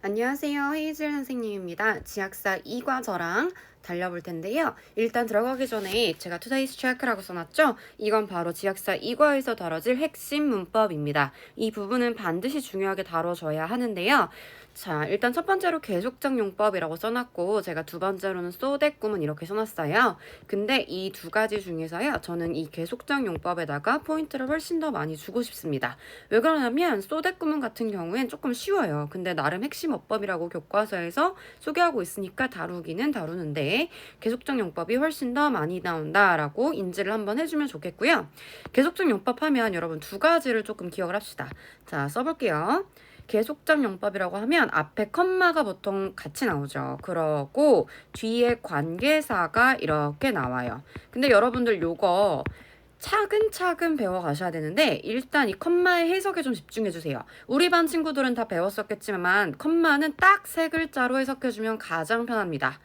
안녕하세요. 헤이즐 선생님입니다. 지학사 2과 저랑 달려볼 텐데요. 일단 들어가기 전에 제가 today's check라고 써놨죠? 이건 바로 지학사 2과에서 다뤄질 핵심 문법입니다. 이 부분은 반드시 중요하게 다뤄줘야 하는데요. 자, 일단 첫 번째로 계속적 용법이라고 써놨고 제가 두 번째로는 so that 꿈은 이렇게 써놨어요. 근데 이 두 가지 중에서요. 저는 이 계속적 용법에다가 포인트를 훨씬 더 많이 주고 싶습니다. 왜 그러냐면 so that 꿈은 같은 경우엔 조금 쉬워요. 근데 나름 핵심 어법이라고 교과서에서 소개하고 있으니까 다루기는 다루는데 계속적 용법이 훨씬 더 많이 나온다라고 인지를 한번 해주면 좋겠고요. 계속적 용법 하면 여러분 두 가지를 조금 기억을 합시다. 자, 써볼게요. 계속적 용법이라고 하면 앞에 컴마가 보통 같이 나오죠. 그러고 뒤에 관계사가 이렇게 나와요. 근데 여러분들 요거 차근차근 배워가셔야 되는데 일단 이 컴마의 해석에 좀 집중해주세요. 우리 반 친구들은 다 배웠었겠지만 컴마는 딱 세 글자로 해석해주면 가장 편합니다.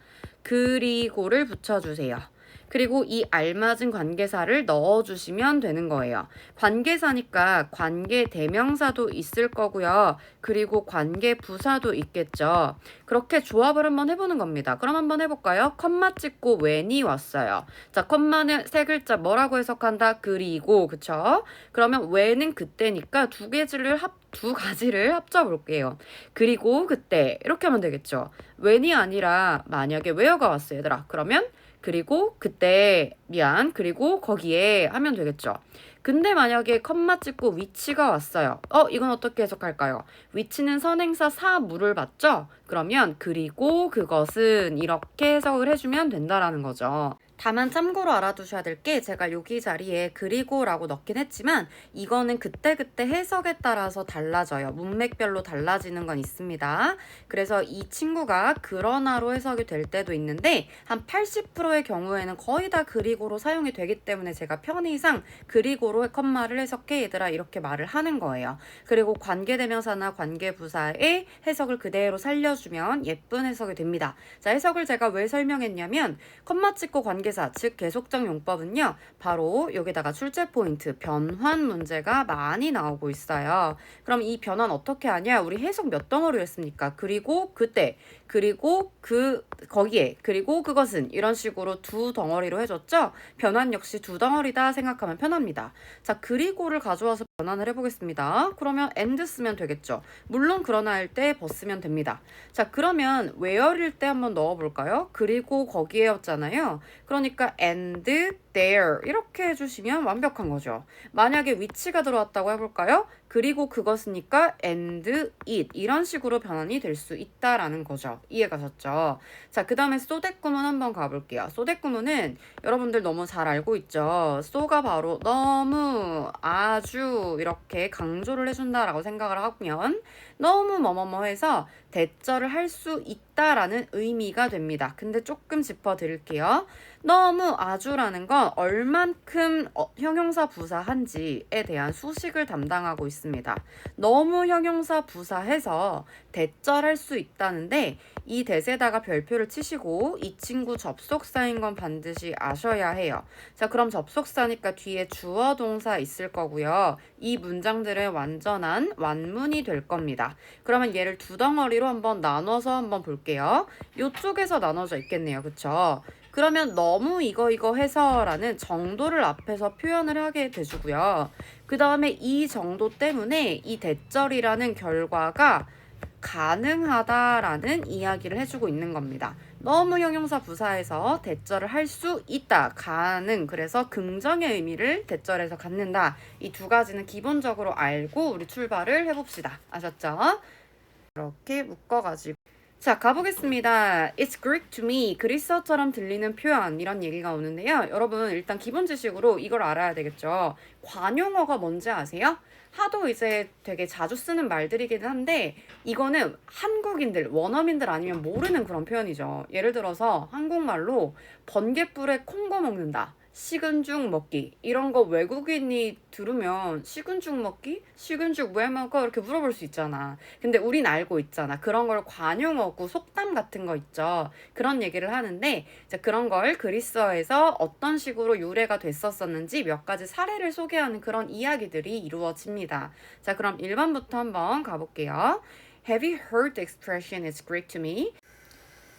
그리고를 붙여주세요. 그리고 이 알맞은 관계사를 넣어주시면 되는 거예요. 관계사니까 관계 대명사도 있을 거고요. 그리고 관계 부사도 있겠죠. 그렇게 조합을 한번 해보는 겁니다. 그럼 한번 해볼까요? 컴마 찍고 when이 왔어요. 자, 컴마는 세 글자 뭐라고 해석한다? 그리고, 그쵸? 그러면 when은 그때니까 두 가지를 합쳐볼게요. 그리고 그때 이렇게 하면 되겠죠. when이 아니라 만약에 where가 왔어요, 얘들아. 그러면 그리고 그때 그리고 거기에 하면 되겠죠. 근데 만약에 컴마 찍고 위치가 왔어요. 이건 어떻게 해석할까요? 위치는 선행사 사물을 받죠? 그러면 그리고 그것은 이렇게 해석을 해주면 된다라는 거죠. 다만 참고로 알아두셔야 될 게 제가 여기 자리에 그리고라고 넣긴 했지만 이거는 그때그때 해석에 따라서 달라져요. 문맥별로 달라지는 건 있습니다. 그래서 이 친구가 그러나로 해석이 될 때도 있는데 한 80%의 경우에는 거의 다 그리고로 사용이 되기 때문에 제가 편의상 그리고로 컴마를 해석해 얘들아 이렇게 말을 하는 거예요. 그리고 관계대명사나 관계부사의 해석을 그대로 살려주면 예쁜 해석이 됩니다. 자, 해석을 제가 왜 설명했냐면 컴마 찍고 관계사 즉 계속적 용법은요 바로 여기다가 출제 포인트 변환 문제가 많이 나오고 있어요. 그럼 이 변환 어떻게 하냐? 우리 해석 몇 덩어리를 했습니까? 그리고 그때 그리고 거기에 그리고 그것은 이런 식으로 두 덩어리로 해줬죠. 변환 역시 두 덩어리다 생각하면 편합니다. 자, 그리고를 가져와서 변환을 해보겠습니다. 그러면 and 쓰면 되겠죠. 물론 그러나 할 때 벗으면 됩니다. 자, 그러면 where일 때 한번 넣어볼까요? 그리고 거기에였잖아요. 그러니까 and there 이렇게 해주시면 완벽한 거죠. 만약에 위치가 들어왔다고 해볼까요? 그리고 그것이니까 and it 이런 식으로 변환이 될 수 있다라는 거죠. 이해 가셨죠? 자, 그 다음에 so that 구문 한번 가볼게요. so that 구문은 여러분들 너무 잘 알고 있죠. so가 바로 너무 아주 이렇게 강조를 해준다라고 생각을 하면 너무 뭐뭐뭐 해서 대절을 할 수 있다라는 의미가 됩니다. 근데 조금 짚어드릴게요. 너무 아주라는 건 얼만큼 형용사 부사한지에 대한 수식을 담당하고 있습니다. 너무 형용사 부사해서 대절할 수 있다는데 이 대세다가 별표를 치시고 이 친구 접속사인 건 반드시 아셔야 해요. 자, 그럼 접속사니까 뒤에 주어 동사 있을 거고요. 이 문장들의 완전한 완문이 될 겁니다. 그러면 얘를 두 덩어리로 한번 나눠서 한번 볼게요. 이쪽에서 나눠져 있겠네요. 그쵸? 그러면 너무 이거 해서라는 정도를 앞에서 표현을 하게 돼주고요. 그 다음에 이 정도 때문에 이 대절이라는 결과가 가능하다라는 이야기를 해주고 있는 겁니다. 너무 형용사 부사에서 대절을 할 수 있다. 가능. 그래서 긍정의 의미를 대절해서 갖는다. 이 두 가지는 기본적으로 알고 우리 출발을 해봅시다. 아셨죠? 이렇게 묶어가지고 자, 가보겠습니다. It's Greek to me. 그리스어처럼 들리는 표현 이런 얘기가 오는데요. 여러분 일단 기본 지식으로 이걸 알아야 되겠죠. 관용어가 뭔지 아세요? 하도 이제 되게 자주 쓰는 말들이긴 한데 이거는 한국인들, 원어민들 아니면 모르는 그런 표현이죠. 예를 들어서 한국말로 번갯불에 콩거 먹는다. 식은 죽 먹기 이런 거 외국인이 들으면 식은 죽 먹기? 식은 죽 왜 먹어? 이렇게 물어볼 수 있잖아. 근데 우린 알고 있잖아. 그런 걸 관용어고 속담 같은 거 있죠. 그런 얘기를 하는데 이제 그런 걸 그리스어에서 어떤 식으로 유래가 됐었었는지 몇 가지 사례를 소개하는 그런 이야기들이 이루어집니다. 자, 그럼 1번부터 한번 가볼게요. Have you heard the expression it's Greek to me?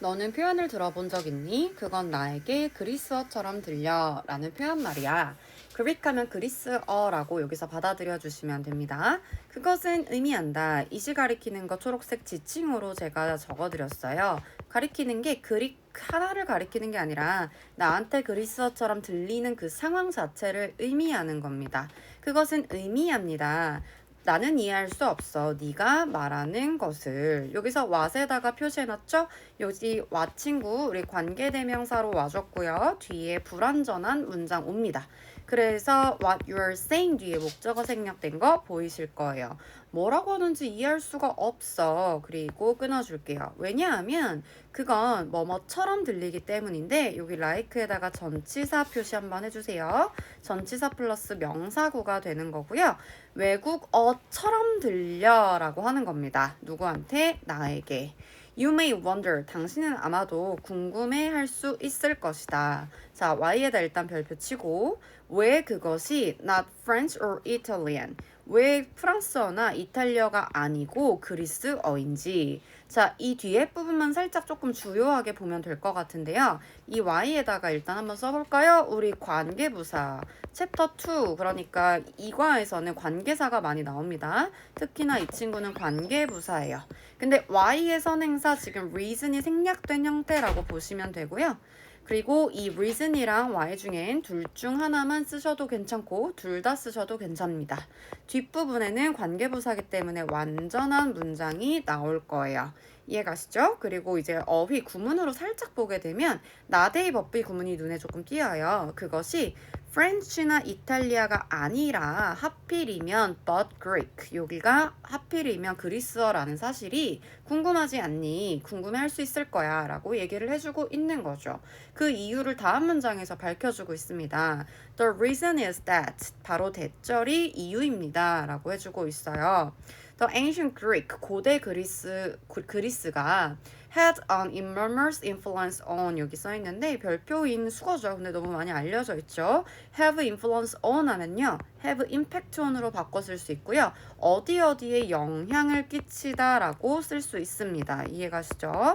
너는 표현을 들어본 적 있니? 그건 나에게 그리스어처럼 들려 라는 표현 말이야. 그릭 하면 그리스어라고 여기서 받아들여 주시면 됩니다. 그것은 의미한다. 이시 가리키는 거 초록색 지칭으로 제가 적어드렸어요. 가리키는 게 그릭 하나를 가리키는 게 아니라 나한테 그리스어처럼 들리는 그 상황 자체를 의미하는 겁니다. 그것은 의미합니다. 나는 이해할 수 없어. 네가 말하는 것을. 여기서 what에다가 표시해놨죠? 여기 what 친구 우리 관계대명사로 와줬고요. 뒤에 불완전한 문장 옵니다. 그래서 what you're saying 뒤에 목적어 생략된 거 보이실 거예요. 뭐라고 하는지 이해할 수가 없어. 그리고 끊어줄게요. 왜냐하면 그건 뭐뭐처럼 들리기 때문인데 여기 like에다가 전치사 표시 한번 해주세요. 전치사 플러스 명사구가 되는 거고요. 외국어처럼 들려라고 하는 겁니다. 누구한테? 나에게. You may wonder. 당신은 아마도 궁금해할 수 있을 것이다. 자, Y에다 일단 별표 치고 왜 그것이 not French or Italian? 왜 프랑스어나 이탈리아가 아니고 그리스어인지. 자, 이 뒤에 부분만 살짝 조금 주요하게 보면 될 것 같은데요. 이 Y에다가 일단 한번 써볼까요? 우리 관계부사. 챕터 2, 그러니까 이과에서는 관계사가 많이 나옵니다. 특히나 이 친구는 관계부사예요. 근데 Y의 선행사 지금 reason이 생략된 형태라고 보시면 되고요. 그리고 이 reason이랑 y 중엔 둘 중 하나만 쓰셔도 괜찮고 둘 다 쓰셔도 괜찮습니다. 뒷부분에는 관계부사기 때문에 완전한 문장이 나올 거예요. 이해가시죠? 그리고 이제 어휘 구문으로 살짝 보게 되면 나데이 법비 구문이 눈에 조금 띄어요. 그것이 프렌치나 이탈리아가 아니라 하필이면 but Greek, 여기가 하필이면 그리스어라는 사실이 궁금하지 않니? 궁금해할 수 있을 거야 라고 얘기를 해주고 있는 거죠. 그 이유를 다음 문장에서 밝혀주고 있습니다. The reason is that, 바로 대절이 이유입니다 라고 해주고 있어요. The ancient Greek, 고대 그리스가 had an enormous influence on, 여기 써있는데 별표인 수거죠. 근데 너무 많이 알려져 있죠. have influence on 하면요. have impact on으로 바꿔 쓸 수 있고요. 어디에 영향을 끼치다 라고 쓸 수 있습니다. 이해가시죠?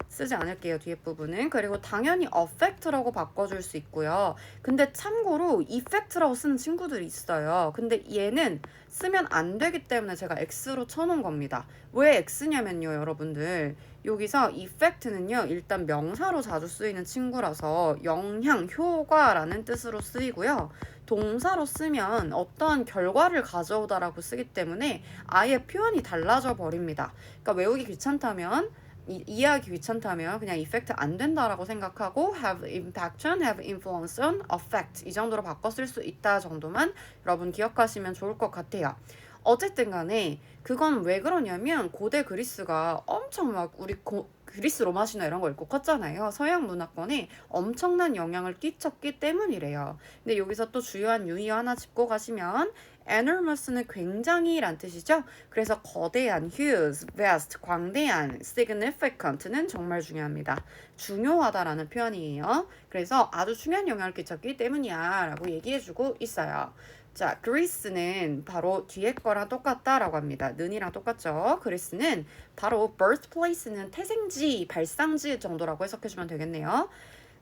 쓰지 않을게요. 뒤에 부분은. 그리고 당연히 affect라고 바꿔줄 수 있고요. 근데 참고로 effect라고 쓰는 친구들이 있어요. 근데 얘는 쓰면 안 되기 때문에 제가 X로 쳐놓은 겁니다. 왜 X냐면요, 여러분들. 여기서 effect는요, 일단 명사로 자주 쓰이는 친구라서 영향, 효과라는 뜻으로 쓰이고요. 동사로 쓰면 어떠한 결과를 가져오다라고 쓰기 때문에 아예 표현이 달라져 버립니다. 그러니까 외우기 귀찮다면 이해하기 귀찮다면 그냥 effect 안 된다라고 생각하고 have impact on, have influence on, affect 이 정도로 바꿔 쓸 수 있다 정도만 여러분 기억하시면 좋을 것 같아요. 어쨌든 간에 그건 왜 그러냐면 고대 그리스가 엄청 막 우리 그리스 로마 신화 이런 거 읽고 컸잖아요. 서양 문화권에 엄청난 영향을 끼쳤기 때문이래요. 근데 여기서 또 주요한 유의 하나 짚고 가시면 enormous는 굉장히 란 뜻이죠. 그래서 거대한, huge, vast, 광대한, significant는 정말 중요합니다. 중요하다라는 표현이에요. 그래서 아주 중요한 영향을 끼쳤기 때문이야 라고 얘기해주고 있어요. 자, 그리스는 바로 뒤에 거랑 똑같다라고 합니다. 는이랑 똑같죠. 그리스는 바로 birthplace는 태생지, 발상지 정도라고 해석해주면 되겠네요.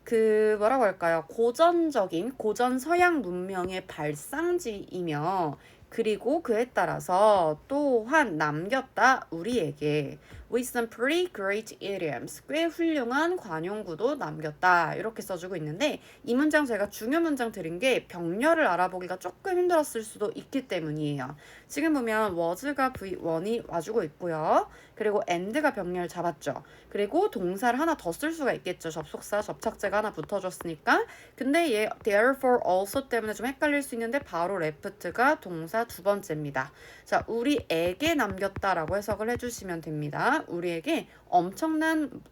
그 뭐라고 할까요? 고전적인 고전 서양 문명의 발상지이며 그리고 그에 따라서 또한 남겼다 우리에게 with some pretty great idioms 꽤 훌륭한 관용구도 남겼다 이렇게 써주고 있는데 이 문장 제가 중요 문장 드린 게 병렬을 알아보기가 조금 힘들었을 수도 있기 때문이에요. 지금 보면 was가 V1이 와주고 있고요. 그리고 and가 병렬 잡았죠. 그리고 동사를 하나 더 쓸 수가 있겠죠. 접속사, 접착제가 하나 붙어줬으니까. 근데 얘 therefore also 때문에 좀 헷갈릴 수 있는데 바로 left가 동사 두 번째입니다. 자, 우리에게 남겼다라고 해석을 해주시면 됩니다. 우리에게 엄청난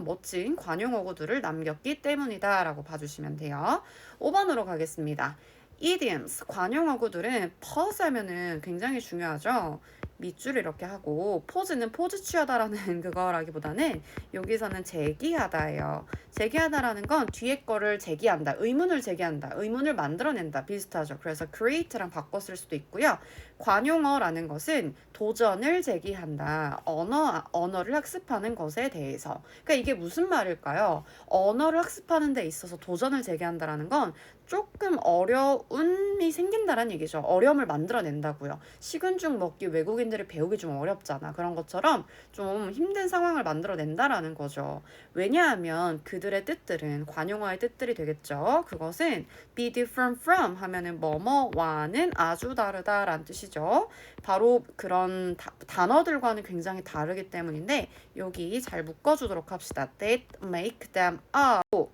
멋진 관용어구들을 남겼기 때문이다 라고 봐주시면 돼요. 5번으로 가겠습니다. idioms, 관용어구들은 pause 하면은 굉장히 중요하죠. 밑줄 이렇게 하고 포즈는 포즈 취하다라는 그거라기보다는 여기서는 제기하다예요. 제기하다라는 건 뒤에 거를 제기한다. 의문을 제기한다. 의문을 만들어낸다. 비슷하죠. 그래서 create랑 바꿔 쓸 수도 있고요. 관용어라는 것은 도전을 제기한다. 언어를 학습하는 것에 대해서. 그러니까 이게 무슨 말일까요? 언어를 학습하는 데 있어서 도전을 제기한다라는 건 조금 어려움이 생긴다는 얘기죠. 어려움을 만들어낸다고요. 식은 죽 먹기 외국인들이 배우기 좀 어렵잖아. 그런 것처럼 좀 힘든 상황을 만들어낸다라는 거죠. 왜냐하면 그들의 뜻들은 관용어의 뜻들이 되겠죠. 그것은 be different from 하면은 뭐뭐와는 아주 다르다라는 뜻이죠. 바로 그런 단어들과는 굉장히 다르기 때문인데 여기 잘 묶어주도록 합시다. That make them up.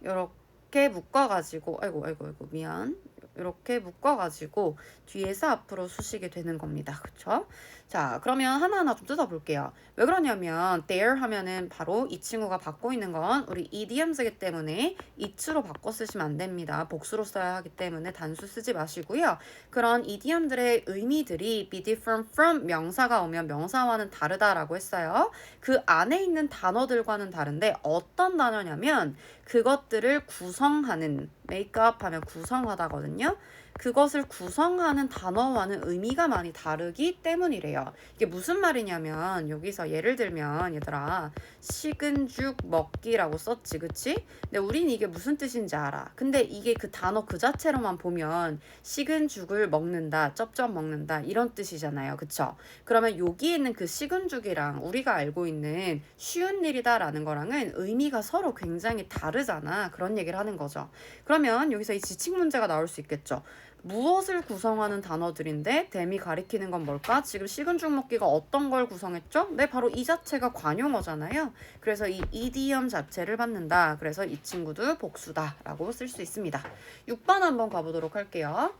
이렇게 묶어가지고 아이고 미안. 이렇게 묶어가지고 뒤에서 앞으로 수식이 되는 겁니다. 그쵸? 자, 그러면 하나하나 좀 뜯어볼게요. 왜 그러냐면 there 하면은 바로 이 친구가 받고 있는 건 우리 idioms이기 때문에 it로 바꿔 쓰시면 안 됩니다. 복수로 써야 하기 때문에 단수 쓰지 마시고요. 그런 idiom들의 의미들이 be different from 명사가 오면 명사와는 다르다라고 했어요. 그 안에 있는 단어들과는 다른데 어떤 단어냐면 그것들을 구성하는 make up 하면 구성하다거든요. 그것을 구성하는 단어와는 의미가 많이 다르기 때문이래요. 이게 무슨 말이냐면 여기서 예를 들면 얘들아 식은 죽 먹기라고 썼지 그치? 근데 우린 이게 무슨 뜻인지 알아. 근데 이게 그 단어 그 자체로만 보면 식은 죽을 먹는다 쩝쩝 먹는다 이런 뜻이잖아요. 그쵸? 그러면 여기 있는 그 식은 죽이랑 우리가 알고 있는 쉬운 일이다 라는 거랑은 의미가 서로 굉장히 다르잖아. 그런 얘기를 하는 거죠. 그러면 여기서 이 지칭 문제가 나올 수 있겠죠. 무엇을 구성하는 단어들인데 댐이 가리키는 건 뭘까? 지금 식은 죽 먹기가 어떤 걸 구성했죠? 네, 바로 이 자체가 관용어잖아요. 그래서 이 idiom 자체를 받는다. 그래서 이 친구도 복수다 라고 쓸 수 있습니다. 6번 한번 가보도록 할게요.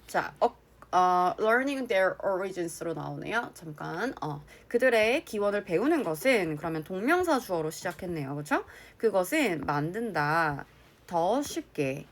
자, learning their origins로 나오네요. 잠깐. 그들의 기원을 배우는 것은 그러면 동명사 주어로 시작했네요. 그렇죠? 그것은 만든다. 더 쉽게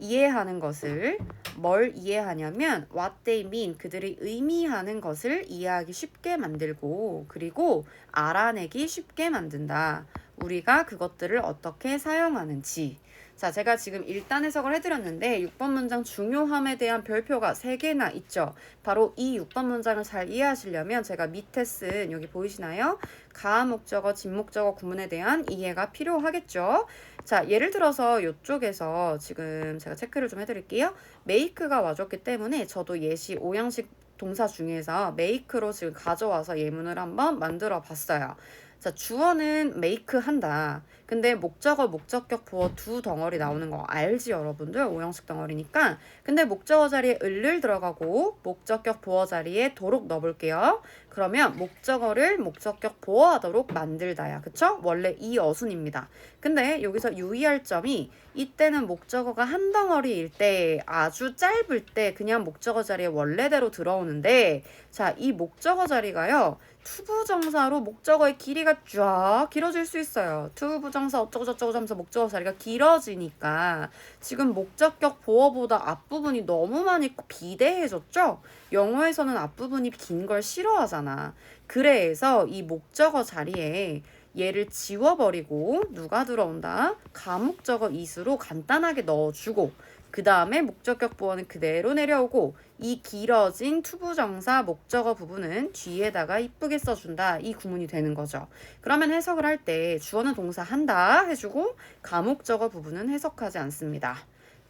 이해하는 것을 뭘 이해하냐면 what they mean 그들이 의미하는 것을 이해하기 쉽게 만들고 그리고 알아내기 쉽게 만든다. 우리가 그것들을 어떻게 사용하는지. 자, 제가 지금 일단 해석을 해드렸는데 6번 문장 중요함에 대한 별표가 3개나 있죠. 바로 이 6번 문장을 잘 이해하시려면 제가 밑에 쓴 여기 보이시나요? 가목적어, 진목적어 구문에 대한 이해가 필요하겠죠. 자, 예를 들어서 이쪽에서 지금 제가 체크를 좀 해드릴게요. make가 와줬기 때문에 저도 예시 5형식 동사 중에서 make로 지금 가져와서 예문을 한번 만들어 봤어요. 자, 주어는 make 한다. 근데 목적어, 목적격, 보어 두 덩어리 나오는 거 알지 여러분들? 5형식 덩어리니까. 근데 목적어 자리에 을을 들어가고 목적격, 보어 자리에 도록 넣어볼게요. 그러면 목적어를 목적격, 보어하도록 만들다야. 그쵸? 원래 이 어순입니다. 근데 여기서 유의할 점이 이때는 목적어가 한 덩어리일 때 아주 짧을 때 그냥 목적어 자리에 원래대로 들어오는데 자, 이 목적어 자리가요. 투부정사로 목적어의 길이가 쫙 길어질 수 있어요. 투부정사 어쩌고저쩌고 하면서 목적어 자리가 길어지니까 지금 목적격 보어보다 앞부분이 너무 많이 비대해졌죠? 영어에서는 앞부분이 긴 걸 싫어하잖아. 그래서 이 목적어 자리에 얘를 지워버리고 누가 들어온다? 가목적어 is로 간단하게 넣어주고 그 다음에 목적격 보어는 그대로 내려오고 이 길어진 투부정사 목적어 부분은 뒤에다가 이쁘게 써준다. 이 구문이 되는 거죠. 그러면 해석을 할 때 주어는 동사 한다 해주고 가목적어 부분은 해석하지 않습니다.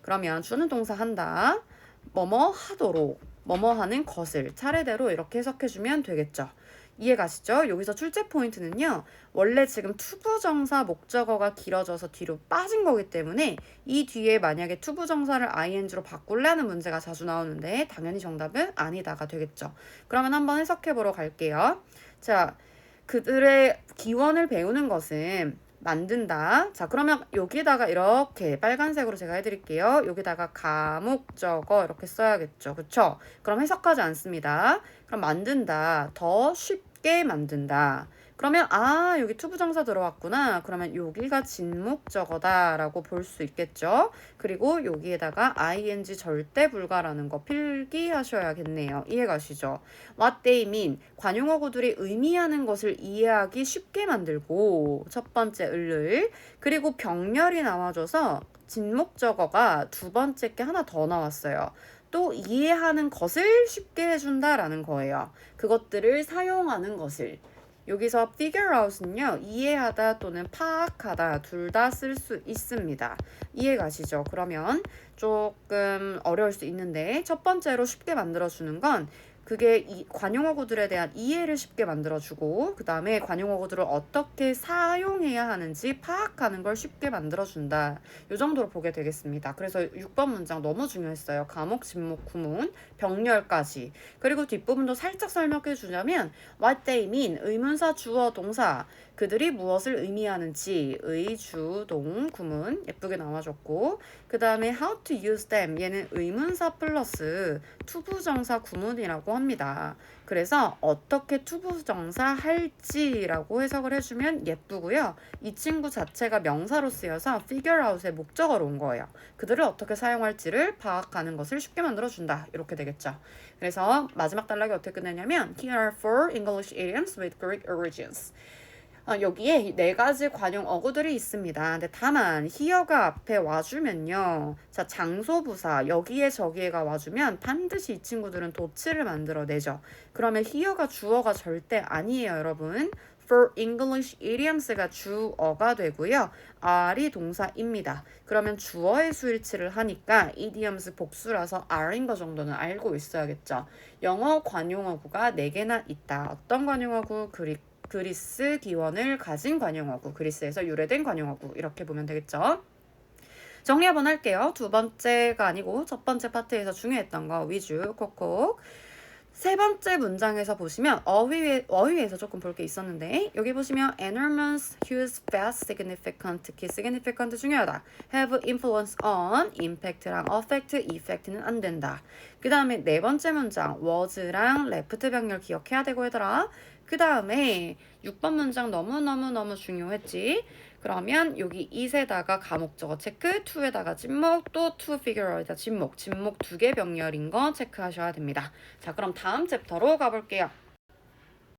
그러면 주어는 동사 한다. 뭐뭐 하도록 뭐뭐 하는 것을 차례대로 이렇게 해석해주면 되겠죠. 이해 가시죠? 여기서 출제 포인트는요. 원래 지금 투부정사 목적어가 길어져서 뒤로 빠진 거기 때문에 이 뒤에 만약에 투부정사를 ing로 바꾸려는 문제가 자주 나오는데 당연히 정답은 아니다가 되겠죠. 그러면 한번 해석해 보러 갈게요. 자, 그들의 기원을 배우는 것은 만든다. 자, 그러면 여기다가 이렇게 빨간색으로 제가 해드릴게요. 여기다가 가목적어 이렇게 써야겠죠. 그쵸? 그럼 해석하지 않습니다. 그럼 만든다. 더 쉽게 만든다. 그러면 여기 투부정사 들어왔구나. 그러면 여기가 진목적어다라고 볼 수 있겠죠. 그리고 여기에다가 ing 절대 불가라는 거 필기하셔야겠네요. 이해가시죠? What they mean. 관용어구들이 의미하는 것을 이해하기 쉽게 만들고 첫 번째 을을 그리고 병렬이 나와줘서 진목적어가 두 번째 게 하나 더 나왔어요. 또 이해하는 것을 쉽게 해준다라는 거예요. 그것들을 사용하는 것을. 여기서 figure out은요, 이해하다 또는 파악하다 둘 다 쓸 수 있습니다. 이해 가시죠? 그러면 조금 어려울 수 있는데 첫 번째로 쉽게 만들어주는 건 그게 이 관용어구들에 대한 이해를 쉽게 만들어주고 그 다음에 관용어구들을 어떻게 사용해야 하는지 파악하는 걸 쉽게 만들어준다. 이 정도로 보게 되겠습니다. 그래서 6번 문장 너무 중요했어요. 과목, 진목, 구문, 병렬까지. 그리고 뒷부분도 살짝 설명해 주자면 what they mean, 의문사, 주어, 동사 그들이 무엇을 의미하는지 의, 주, 동, 구문 예쁘게 나와줬고 그 다음에 how to use them 얘는 의문사 플러스 투부정사 구문이라고 합니다. 그래서 어떻게 투부정사 할지라고 해석을 해주면 예쁘고요. 이 친구 자체가 명사로 쓰여서 figure out의 목적어로 온 거예요. 그들을 어떻게 사용할지를 파악하는 것을 쉽게 만들어준다. 이렇게 되겠죠. 그래서 마지막 단락이 어떻게 끝내냐면 Here are four English idioms with Greek origins. 여기에 네 가지 관용 어구들이 있습니다. 근데 다만 here가 앞에 와주면요. 자, 장소부사 여기에 저기에가 와주면 반드시 이 친구들은 도치를 만들어내죠. 그러면 here가 주어가 절대 아니에요, 여러분. For English idioms가 주어가 되고요. are이 동사입니다. 그러면 주어의 수일치를 하니까 idioms 복수라서 are인 거 정도는 알고 있어야겠죠. 영어 관용어구가 4개나 있다. 어떤 관용어구? 그리스 기원을 가진 관용어구, 그리스에서 유래된 관용어구 이렇게 보면 되겠죠. 정리 한번 할게요. 두 번째가 아니고 첫 번째 파트에서 중요했던 거 위주 콕콕. 세 번째 문장에서 보시면 어휘에서 조금 볼 게 있었는데 여기 보시면 enormous, huge, vast, significant, 특히 significant 중요하다. have influence on, impact랑 affect, effect는 안 된다. 그 다음에 네 번째 문장 was랑 left 병렬 기억해야 되고 얘들아. 그 다음에 6번 문장 너무너무 중요했지. 그러면 여기 it에다가 가목적어 체크, to에다가 진목, 또 to figure에다 진목 2개 병렬인 거 체크하셔야 됩니다. 자, 그럼 다음 챕터로 가볼게요.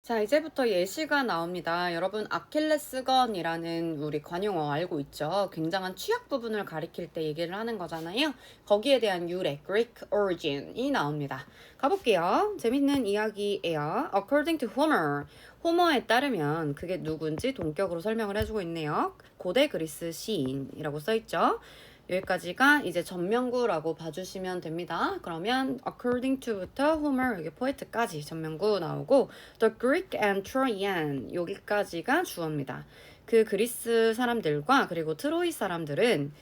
자, 이제부터 예시가 나옵니다. 여러분, 아킬레스건이라는 우리 관용어 알고 있죠? 굉장한 취약 부분을 가리킬 때 얘기를 하는 거잖아요. 거기에 대한 유래, Greek origin이 나옵니다. 가볼게요. 재밌는 이야기예요. According to Homer, 호머에 따르면 그게 누군지 동격으로 설명을 해주고 있네요. 고대 그리스 시인이라고 써있죠. 여기까지가 이제 전명구라고 봐주시면 됩니다. 그러면 according to부터 Homer 여기 포에트까지 전명구 나오고 the Greek and Trojan 여기까지가 주어입니다. 그 그리스 사람들과 그리고 트로이 사람들은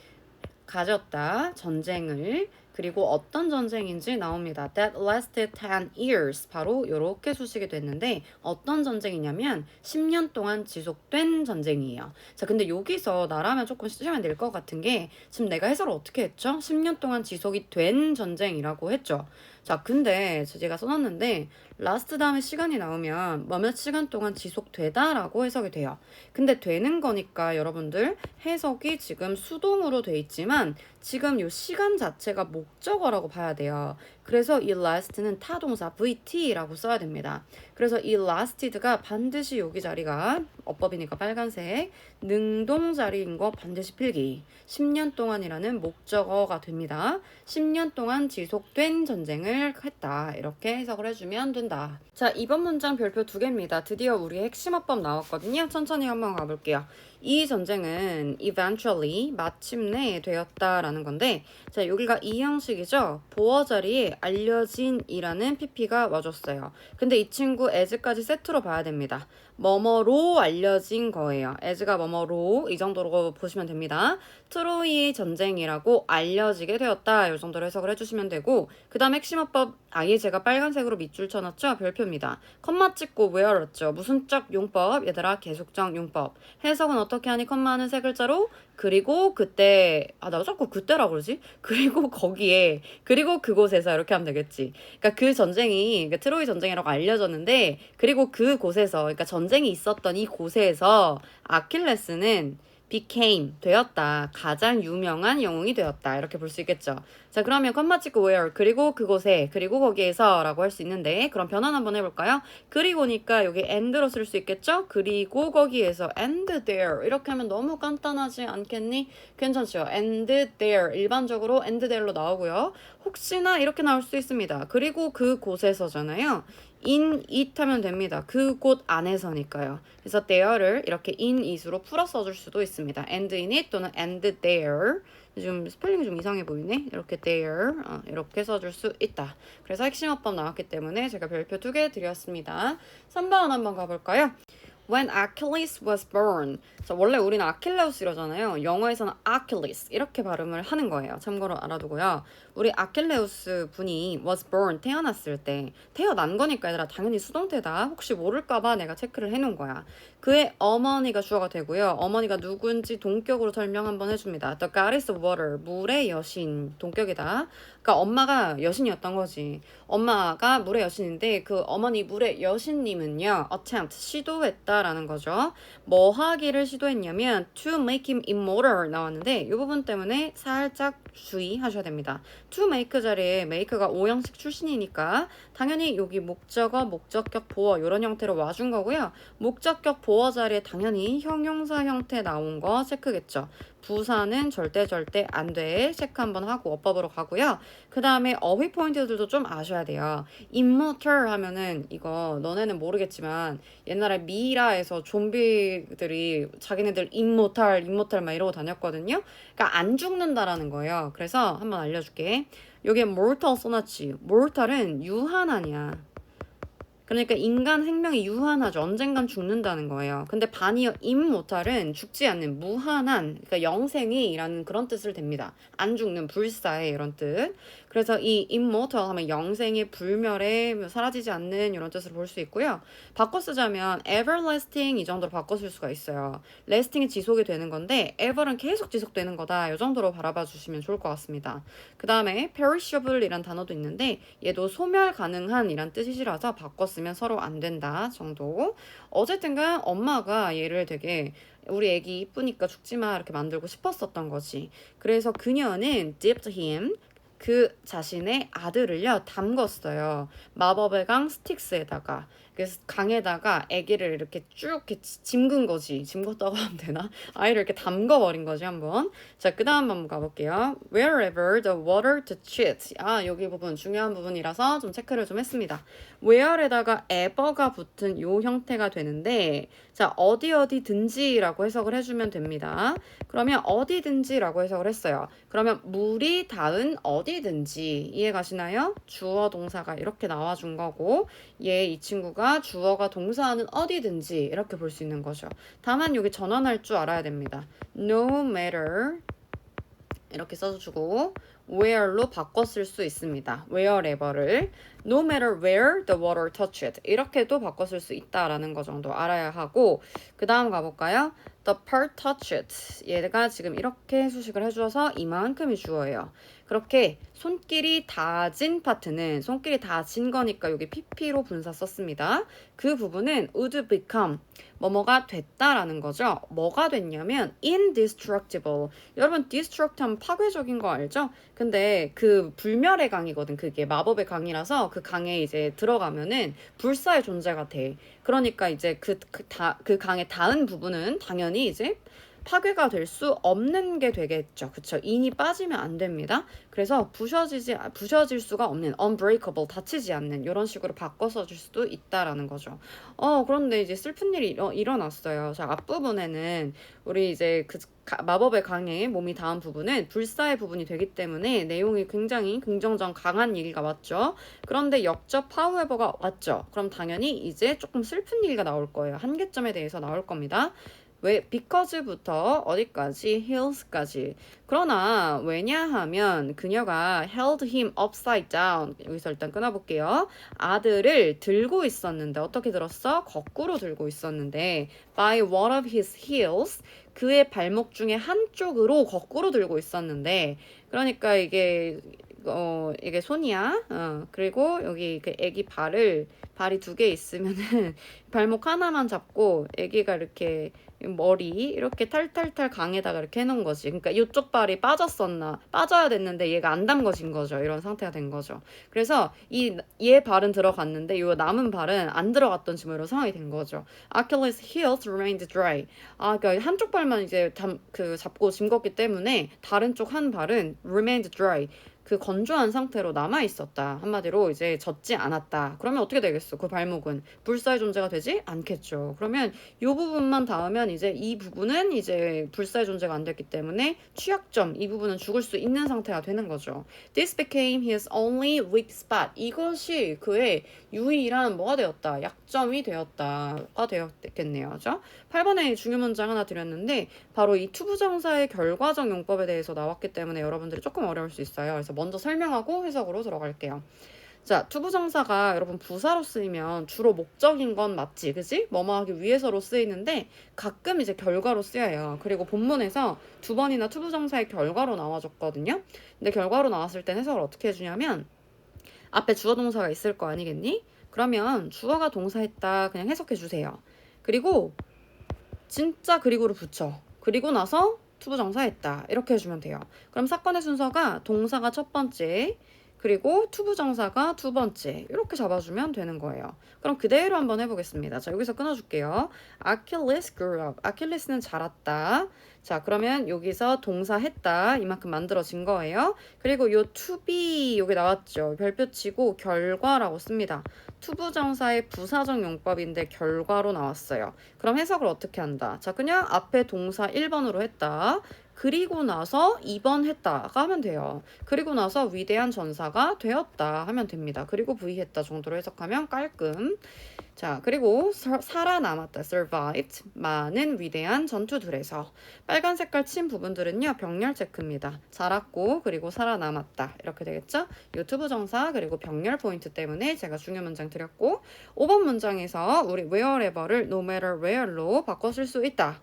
가졌다 전쟁을 그리고 어떤 전쟁인지 나옵니다. That lasted 10 years. 바로 이렇게 소식이 됐는데 어떤 전쟁이냐면 10년 동안 지속된 전쟁이에요. 자, 근데 여기서 나라면 조금 시간이 낼 것 같은 게 지금 내가 해설을 어떻게 했죠? 10년 동안 지속이 된 전쟁이라고 했죠. 자, 근데 제가 써놨는데 last 다음에 시간이 나오면 몇몇 시간 동안 지속되다라고 해석이 돼요. 근데 되는 거니까 여러분들 해석이 지금 수동으로 돼 있지만 지금 이 시간 자체가 목적어라고 봐야 돼요. 그래서 이 last는 타동사 VT라고 써야 됩니다. 그래서 이 lasted가 반드시 여기 자리가 어법이니까 빨간색 능동 자리인 거 반드시 필기. 10년 동안이라는 목적어가 됩니다. 10년 동안 지속된 전쟁을 했다. 이렇게 해석을 해주면 된다. 자, 이번 문장 별표 2개입니다. 드디어 우리 핵심 어법 나왔거든요. 천천히 한번 가볼게요. 이 전쟁은 eventually 마침내 되었다라는 건데 자, 여기가 이 형식이죠. 보어 자리에 알려진이라는 pp가 와줬어요. 근데 이 친구 as까지 세트로 봐야 됩니다. 뭐뭐로 알려진 거예요. as가 뭐뭐로 이 정도로 보시면 됩니다. 트로이 전쟁이라고 알려지게 되었다. 이 정도로 해석을 해주시면 되고 그 다음 핵심 어법 아예 제가 빨간색으로 밑줄 쳐놨죠? 별표입니다. 컴마 찍고 외워렸죠? 무슨 적 용법? 얘들아 계속적 용법. 해석은 어떻게 하니 컴마는 세 글자로 그리고 그때 나 자꾸 그때라 그러지? 그리고 거기에 그리고 그곳에서 이렇게 하면 되겠지. 그러니까 그 전쟁이 그러니까 트로이 전쟁이라고 알려졌는데 그리고 그곳에서 그러니까 전쟁이 있었던 이 곳에서 아킬레스는 became 되었다. 가장 유명한 영웅이 되었다. 이렇게 볼 수 있겠죠. 자, 그러면 컴마 찍고 where 그리고 그곳에 그리고 거기에서 라고 할 수 있는데 그럼 변환 한번 해볼까요? 그리고니까 여기 and로 쓸 수 있겠죠? 그리고 거기에서 and there 이렇게 하면 너무 간단하지 않겠니? 괜찮죠? and there 일반적으로 and there로 나오고요. 혹시나 이렇게 나올 수 있습니다. 그리고 그곳에서잖아요. in it 하면 됩니다. 그곳 안에서니까요. 그래서 there를 이렇게 in it으로 풀어 써줄 수도 있습니다. and in it 또는 and there. 좀 스펠링이 좀 이상해 보이네. 이렇게 there 이렇게 써줄 수 있다. 그래서 핵심 어법 나왔기 때문에 제가 별표 2개 드렸습니다. 3번 한번 가볼까요? When Achilles was born. 자, 원래 우리는 아킬레우스 이러잖아요. 영어에서는 Achilles 이렇게 발음을 하는 거예요. 참고로 알아두고요. 우리 아킬레우스 분이 was born 태어났을 때 태어난 거니까 얘들아 당연히 수동태다. 혹시 모를까봐 내가 체크를 해놓은 거야. 그의 어머니가 주어가 되고요. 어머니가 누군지 동격으로 설명 한번 해줍니다. The goddess of water 물의 여신 동격이다. 그러니까 엄마가 여신이었던 거지. 엄마가 물의 여신인데 그 어머니 물의 여신님은요. attempt 시도했다라는 거죠. 뭐 하기를 시도했냐면 to make him immortal 나왔는데 이 부분 때문에 살짝 주의하셔야 됩니다. to make 자리에 make가 오형식 출신이니까 당연히 여기 목적어, 목적격, 보어 이런 형태로 와준 거고요. 목적격, 보어 자리에 당연히 형용사 형태 나온 거 체크겠죠. 부사는 절대 안 돼. 체크 한번 하고 어법으로 가고요. 그 다음에 어휘 포인트들도 좀 아셔야 돼요. immortal 하면은 이거 너네는 모르겠지만 옛날에 미라에서 좀비들이 자기네들 immortal 막 이러고 다녔거든요. 그러니까 안 죽는다라는 거예요. 그래서 한번 알려줄게. 여기에 mortal 써놨지. mortal은 유한한이야. 그러니까 인간 생명이 유한하죠. 언젠간 죽는다는 거예요. 근데 바니어 immortal은 죽지 않는 무한한, 그러니까 영생이라는 그런 뜻을 댑니다. 안 죽는, 불사의 이런 뜻. 그래서 이 immortal 하면 영생의 불멸에 사라지지 않는 이런 뜻으로 볼 수 있고요. 바꿔 쓰자면 everlasting 이 정도로 바꿔 쓸 수가 있어요. lasting이 지속이 되는 건데 ever은 계속 지속되는 거다. 이 정도로 바라봐 주시면 좋을 것 같습니다. 그 다음에 perishable 이란 단어도 있는데 얘도 소멸 가능한 이란 뜻이라서 바꿔 쓰면 서로 안 된다 정도. 어쨌든간 엄마가 얘를 되게 우리 애기 이쁘니까 죽지마 이렇게 만들고 싶었었던 거지. 그래서 그녀는 dipped him 그 자신의 아들을요 담궜어요. 마법의 강 스틱스에다가. 그래서 강에다가 아기를 이렇게 쭉 이렇게 짐근 거지. 짐궜다고 하면 되나? 아이를 이렇게 담궈버린 거지 한번. 자, 그 다음 한번 가볼게요. Wherever the water touched. 여기 부분 중요한 부분이라서 좀 체크를 좀 했습니다. where에다가 ever가 붙은 요 형태가 되는데 자, 어디든지라고 해석을 해주면 됩니다. 그러면 어디든지라고 해석을 했어요. 그러면 물이 닿은 어디든지 이해 가시나요? 주어 동사가 이렇게 나와준 거고 이 친구가 주어가 동사하는 어디든지 이렇게 볼 수 있는 거죠. 다만 여기 전환할 줄 알아야 됩니다. No matter 이렇게 써주고 where로 바꿔 쓸 수 있습니다. wherever를 no matter where the water touched 이렇게도 바꿔 쓸 수 있다라는 거 정도 알아야 하고 그 다음 가볼까요? the part touched 얘가 지금 이렇게 수식을 해줘서 이만큼이 주어예요. 그렇게 손길이 닿아진 파트는 손길이 닿아진 거니까 여기 pp로 분사 썼습니다. 그 부분은 would become 뭐뭐가 됐다라는 거죠. 뭐가 됐냐면 indestructible. 여러분 destruct 하면 파괴적인 거 알죠? 근데 그 불멸의 강이거든. 그게 마법의 강이라서 그 강에 이제 들어가면은 불사의 존재가 돼. 그러니까 이제 그 강에 닿은 부분은 당연히 이제 파괴가 될 수 없는 게 되겠죠. 그쵸? 인이 빠지면 안 됩니다. 그래서 부셔질 수가 없는 unbreakable, 다치지 않는 이런 식으로 바꿔 써줄 수도 있다라는 거죠. 그런데 이제 슬픈 일이 일어났어요. 자, 앞부분에는 우리 이제 그 마법의 강에 몸이 닿은 부분은 불사의 부분이 되기 때문에 내용이 굉장히 긍정적 강한 얘기가 왔죠. 그런데 역접 however가 왔죠. 그럼 당연히 이제 조금 슬픈 얘기가 나올 거예요. 한계점에 대해서 나올 겁니다. 왜 because부터 어디까지? heels까지. 그러나 왜냐하면 그녀가 held him upside down. 여기서 일단 끊어볼게요. 아들을 들고 있었는데 어떻게 들었어? 거꾸로 들고 있었는데 by one of his heels. 그의 발목 중에 한쪽으로 거꾸로 들고 있었는데 그러니까 이게 손이야. 그리고 여기 그 애기 발이 두 개 있으면은 발목 하나만 잡고 애기가 이렇게 머리 이렇게 탈탈탈 강에다가 이렇게 해놓은 거지. 그러니까 이쪽 발이 빠져야 됐는데 얘가 안 담궈진 거죠. 이런 상태가 된 거죠. 그래서 얘 발은 들어갔는데 이 남은 발은 안 들어갔던 지금 이런 상황이 된 거죠. Achilles' heels remained dry. 그러니까 한쪽 발만 이제 잡고 짐궜기 때문에 다른 쪽 한 발은 remained dry. 그 건조한 상태로 남아 있었다. 한마디로 이제 젖지 않았다. 그러면 어떻게 되겠어? 그 발목은 불사의 존재가 되지 않겠죠. 그러면 이 부분만 닿으면 이제 이 부분은 이제 불사의 존재가 안 됐기 때문에 취약점, 이 부분은 죽을 수 있는 상태가 되는 거죠. This became his only weak spot. 이것이 그의 유일한 뭐가 되었다? 약점이 되었다가 되었겠네요. 그죠? 8번에 중요 문장 하나 드렸는데 바로 이 투부정사의 결과적 용법에 대해서 나왔기 때문에 여러분들이 조금 어려울 수 있어요. 그래서 먼저 설명하고 해석으로 들어갈게요. 자, 투부정사가 여러분 부사로 쓰이면 주로 목적인 건 맞지, 그지? 뭐뭐 하기 위해서로 쓰이는데 가끔 이제 결과로 쓰여요. 그리고 본문에서 두 번이나 투부정사의 결과로 나와줬거든요. 근데 결과로 나왔을 땐 해석을 어떻게 해주냐면 앞에 주어 동사가 있을 거 아니겠니? 그러면 주어가 동사했다 그냥 해석해 주세요. 그리고 진짜 그리고를 붙여. 그리고 나서 투부정사했다. 이렇게 해주면 돼요. 그럼 사건의 순서가 동사가 첫 번째, 그리고 투부정사가 두 번째 이렇게 잡아주면 되는 거예요. 그럼 그대로 한번 해보겠습니다. 자, 여기서 끊어줄게요. Achilles grew up. 아킬레스는 자랐다. 자, 그러면 여기서 동사 했다. 이만큼 만들어진 거예요. 그리고 요 to be 여기 나왔죠. 별표 치고 결과라고 씁니다. 투부정사의 부사적 용법인데 결과로 나왔어요. 그럼 해석을 어떻게 한다? 자, 그냥 앞에 동사 1번으로 했다. 그리고 나서 2번 했다가 하면 돼요. 그리고 나서 위대한 전사가 되었다 하면 됩니다. 그리고 부의했다 정도로 해석하면 깔끔. 자, 그리고 살아남았다, survived. 많은 위대한 전투들에서. 빨간 색깔 친 부분들은요, 병렬 체크입니다. 자랐고, 그리고 살아남았다. 이렇게 되겠죠? 유튜브 정사, 그리고 병렬 포인트 때문에 제가 중요 문장 드렸고, 5번 문장에서 우리 wherever를 no matter where로 바꿔 쓸 수 있다.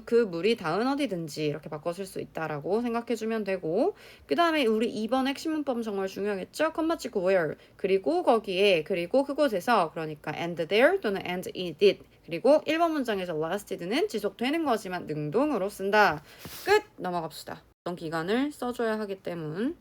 그 물이 닿은 어디든지 이렇게 바꿔 쓸 수 있다라고 생각해주면 되고, 그 다음에 우리 2번 핵심 문법은 정말 중요하겠죠? 컴마 찍고 where. 그리고 거기에, 그리고 그곳에서, 그러니까 and there 또는 and it did. 그리고 1번 문장에서 lasted는 지속되는 거지만 능동으로 쓴다. 끝! 넘어갑시다. 어떤 기간을 써줘야 하기 때문.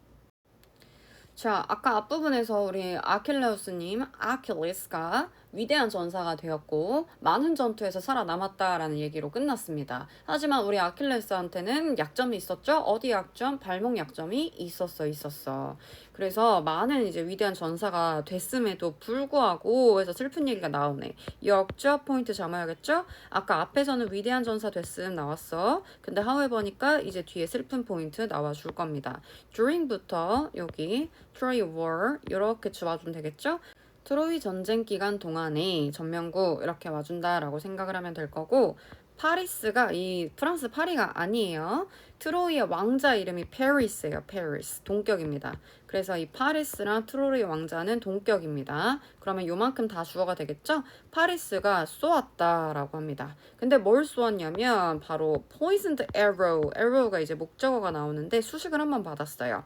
자, 아까 앞부분에서 우리 아킬레우스님, 아킬레스가 위대한 전사가 되었고 많은 전투에서 살아남았다라는 얘기로 끝났습니다. 하지만 우리 아킬레스한테는 약점이 있었죠? 어디 약점? 발목 약점이 있었어. 그래서 많은 이제 위대한 전사가 됐음에도 불구하고 해서 슬픈 얘기가 나오네. 역적 포인트 잡아야겠죠? 아까 앞에서는 위대한 전사 됐음 나왔어. 근데 however니까 이제 뒤에 슬픈 포인트 나와줄 겁니다. during부터 여기 Troy War 이렇게 와주면 되겠죠? 트로이 전쟁 기간 동안에 전면구 이렇게 와준다라고 생각을 하면 될 거고 파리스가 이 프랑스 파리가 아니에요. 트로이의 왕자 이름이 페리스예요. 페리스. 동격입니다. 그래서 이 파리스랑 트로이의 왕자는 동격입니다. 그러면 요만큼 다 주어가 되겠죠? 파리스가 쏘았다라고 합니다. 근데 뭘 쏘았냐면 바로 poisoned arrow. arrow가 이제 목적어가 나오는데 수식을 한번 받았어요.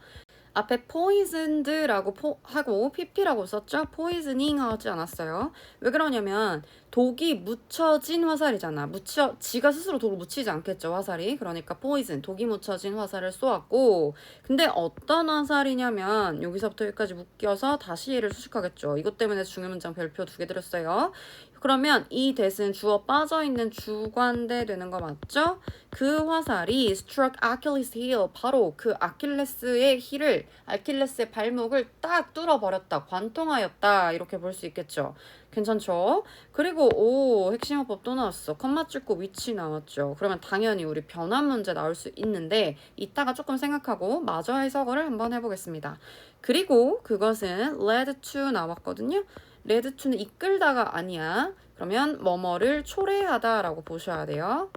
앞에 poisoned라고 하고 pp라고 썼죠? poisoning 하지 않았어요. 왜 그러냐면 독이 묻혀진 화살이잖아. 지가 스스로 독을 묻히지 않겠죠, 화살이. 그러니까 poison, 독이 묻혀진 화살을 쏘았고 근데 어떤 화살이냐면 여기서부터 여기까지 묶여서 다시 얘를 수식하겠죠. 이것 때문에 중요 문장 별표 2개 드렸어요. 그러면 이 that은 주어 빠져있는 주관대 되는 거 맞죠? 그 화살이 struck Achilles' heel, 바로 그 아킬레스의 힐을, 아킬레스의 발목을 딱 뚫어버렸다, 관통하였다 이렇게 볼 수 있겠죠. 괜찮죠? 그리고 핵심어법 또 나왔어. 컴마 찍고 위치 나왔죠. 그러면 당연히 우리 변환 문제 나올 수 있는데 이따가 조금 생각하고 마저 해석을 한번 해보겠습니다. 그리고 그것은 led to 나왔거든요. led to는 이끌다가 아니야. 그러면 뭐뭐를 초래하다 라고 보셔야 돼요.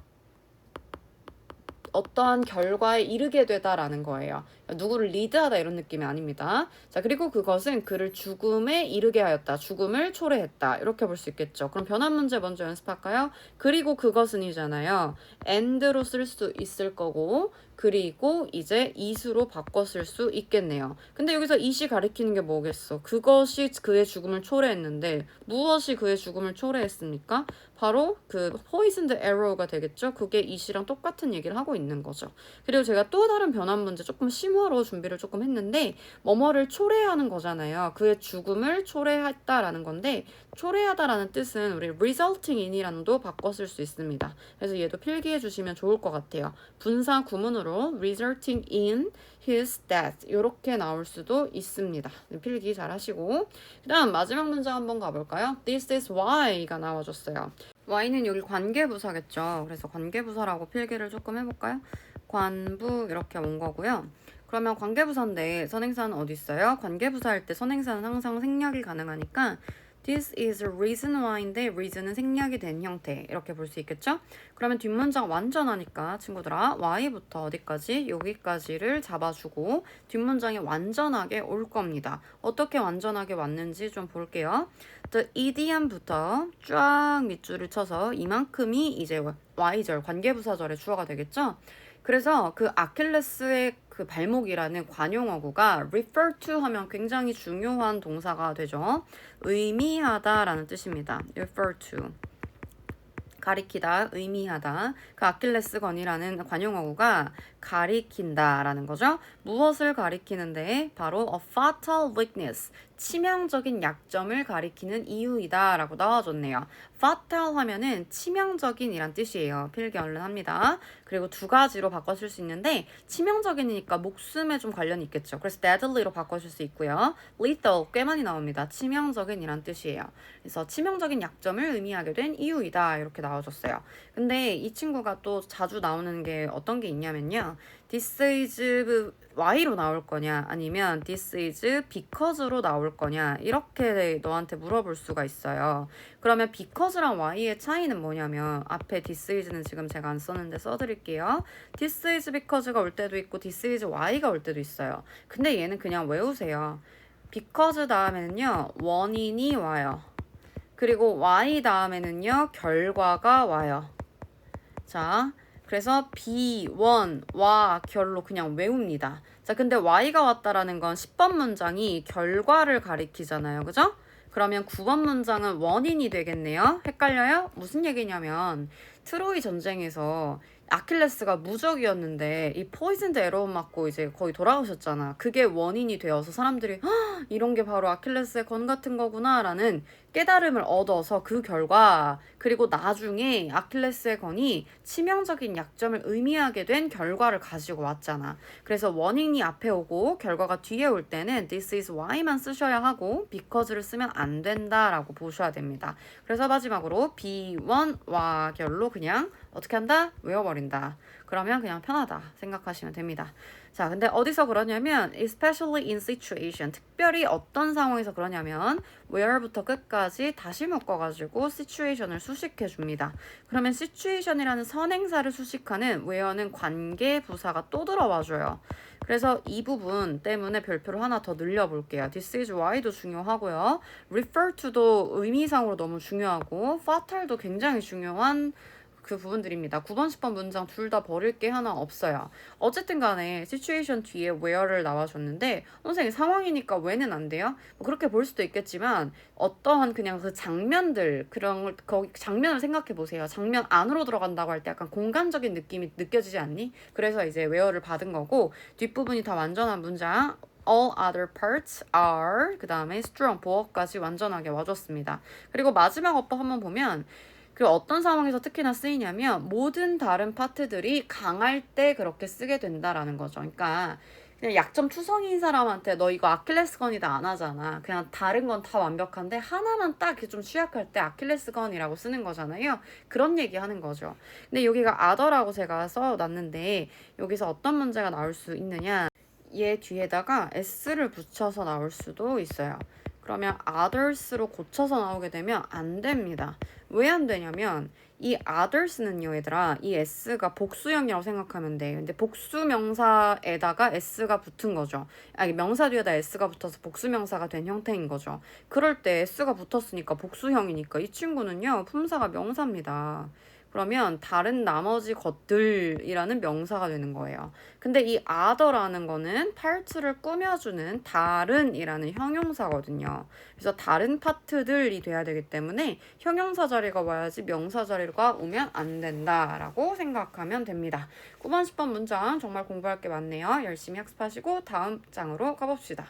어떠한 결과에 이르게 되다라는 거예요. 누구를 리드하다 이런 느낌이 아닙니다. 자, 그리고 그것은 그를 죽음에 이르게 하였다. 죽음을 초래했다. 이렇게 볼 수 있겠죠. 그럼 변환 문제 먼저 연습할까요? 그리고 그것은이잖아요. and로 쓸 수 있을 거고 그리고 이제 is로 바꿔 쓸 수 있겠네요. 근데 여기서 is이 가리키는 게 뭐겠어? 그것이 그의 죽음을 초래했는데 무엇이 그의 죽음을 초래했습니까? 바로 그 poisoned arrow가 되겠죠. 그게 it이랑 똑같은 얘기를 하고 있는 거죠. 그리고 제가 또 다른 변환 문제 조금 심화로 준비를 조금 했는데 뭐뭐를 초래하는 거잖아요. 그의 죽음을 초래했다라는 건데 초래하다라는 뜻은 우리 resulting in이랑도 바꿔 쓸 수 있습니다. 그래서 얘도 필기해 주시면 좋을 것 같아요. 분사 구문으로 resulting in his death 이렇게 나올 수도 있습니다. 필기 잘 하시고 그 다음 마지막 문장 한번 가볼까요? This is why가 나와줬어요. why는 여기 관계부사겠죠. 그래서 관계부사라고 필기를 조금 해볼까요? 관부 이렇게 온 거고요. 그러면 관계부사인데 선행사는 어디 있어요? 관계부사일 때 선행사는 항상 생략이 가능하니까 This is a reason why인데 reason은 생략이 된 형태 이렇게 볼 수 있겠죠? 그러면 뒷문장 완전하니까 친구들아 why부터 어디까지? 여기까지를 잡아주고 뒷문장이 완전하게 올 겁니다. 어떻게 완전하게 왔는지 좀 볼게요. The idiom부터 쫙 밑줄을 쳐서 이만큼이 이제 y절 관계부사절의 주어가 되겠죠? 그래서 그 아킬레스의 그 발목이라는 관용어구가 refer to 하면 굉장히 중요한 동사가 되죠. 의미하다라는 뜻입니다. refer to. 가리키다, 의미하다. 그 아킬레스건이라는 관용어구가 가리킨다라는 거죠. 무엇을 가리키는데 바로 a fatal weakness, 치명적인 약점을 가리키는 이유이다 라고 나와줬네요. fatal 하면은 치명적인 이란 뜻이에요. 필기 얼른 합니다. 그리고 두 가지로 바꿔 쓸 수 있는데 치명적이니까 목숨에 좀 관련이 있겠죠. 그래서 deadly로 바꿔줄 수 있고요. lethal 꽤 많이 나옵니다. 치명적인 이란 뜻이에요. 그래서 치명적인 약점을 의미하게 된 이유이다 이렇게 나와줬어요. 근데 이 친구가 또 자주 나오는 게 어떤 게 있냐면요. This is why로 나올 거냐 아니면 this is because로 나올 거냐 이렇게 너한테 물어볼 수가 있어요. 그러면 because랑 why의 차이는 뭐냐면 앞에 this is는 지금 제가 안 썼는데 써드릴게요. This is because가 올 때도 있고 this is why가 올 때도 있어요. 근데 얘는 그냥 외우세요. because 다음에는요 원인이 와요. 그리고 why 다음에는요 결과가 와요. 자, 그래서 be1, 와, 결로 그냥 외웁니다. 자, 근데 y가 왔다라는 건 10번 문장이 결과를 가리키잖아요. 그죠? 그러면 9번 문장은 원인이 되겠네요. 헷갈려요? 무슨 얘기냐면 트로이 전쟁에서 아킬레스가 무적이었는데 이 포이즌드 에러 맞고 이제 거의 돌아오셨잖아. 그게 원인이 되어서 사람들이 이런 게 바로 아킬레스의 건 같은 거구나 라는 깨달음을 얻어서 그 결과 그리고 나중에 아킬레스의 건이 치명적인 약점을 의미하게 된 결과를 가지고 왔잖아. 그래서 원인이 앞에 오고 결과가 뒤에 올 때는 this is why만 쓰셔야 하고 because를 쓰면 안 된다라고 보셔야 됩니다. 그래서 마지막으로 be1와 결로 그냥 어떻게 한다? 외워버린다. 그러면 그냥 편하다 생각하시면 됩니다. 자, 근데 어디서 그러냐면 especially in situation, 특별히 어떤 상황에서 그러냐면 where부터 끝까지 다시 묶어가지고 situation을 수식해 줍니다. 그러면 situation이라는 선행사를 수식하는 where는 관계 부사가 또 들어와줘요. 그래서 이 부분 때문에 별표를 하나 더 늘려볼게요. This is why도 중요하고요. refer to도 의미상으로 너무 중요하고 fatal도 굉장히 중요한 그 부분들입니다. 9번, 10번 문장 둘 다 버릴 게 하나 없어요. 어쨌든 간에 situation 뒤에 where를 나와줬는데 선생님 상황이니까 when은 안 돼요? 뭐 그렇게 볼 수도 있겠지만 어떠한 그냥 그 장면들 그런 거기 장면을 생각해 보세요. 장면 안으로 들어간다고 할 때 약간 공간적인 느낌이 느껴지지 않니? 그래서 이제 where를 받은 거고 뒷부분이 다 완전한 문장 all other parts are 그 다음에 strong 보어까지 완전하게 와줬습니다. 그리고 마지막 어법 한번 보면 그 어떤 상황에서 특히나 쓰이냐면 모든 다른 파트들이 강할 때 그렇게 쓰게 된다라는 거죠. 그러니까 그냥 약점 투성이인 사람한테 너 이거 아킬레스건이다 안 하잖아. 그냥 다른 건 다 완벽한데 하나만 딱 좀 취약할 때 아킬레스건이라고 쓰는 거잖아요. 그런 얘기 하는 거죠. 근데 여기가 other라고 제가 써놨는데 여기서 어떤 문제가 나올 수 있느냐. 얘 뒤에다가 s를 붙여서 나올 수도 있어요. 그러면 others로 고쳐서 나오게 되면 안 됩니다. 왜 안 되냐면 이 others는요, 얘들아, 이 s가 복수형이라고 생각하면 돼. 근데 복수명사에다가 s가 붙은 거죠. 아니, 명사 뒤에다 s가 붙어서 복수명사가 된 형태인 거죠. 그럴 때 s가 붙었으니까 복수형이니까 이 친구는요, 품사가 명사입니다. 그러면 다른 나머지 것들이라는 명사가 되는 거예요. 근데 이 other라는 거는 parts를 꾸며주는 다른이라는 형용사거든요. 그래서 다른 파트들이 돼야 되기 때문에 형용사 자리가 와야지 명사 자리가 오면 안 된다라고 생각하면 됩니다. 9번, 10번 문장 정말 공부할 게 많네요. 열심히 학습하시고 다음 장으로 가봅시다.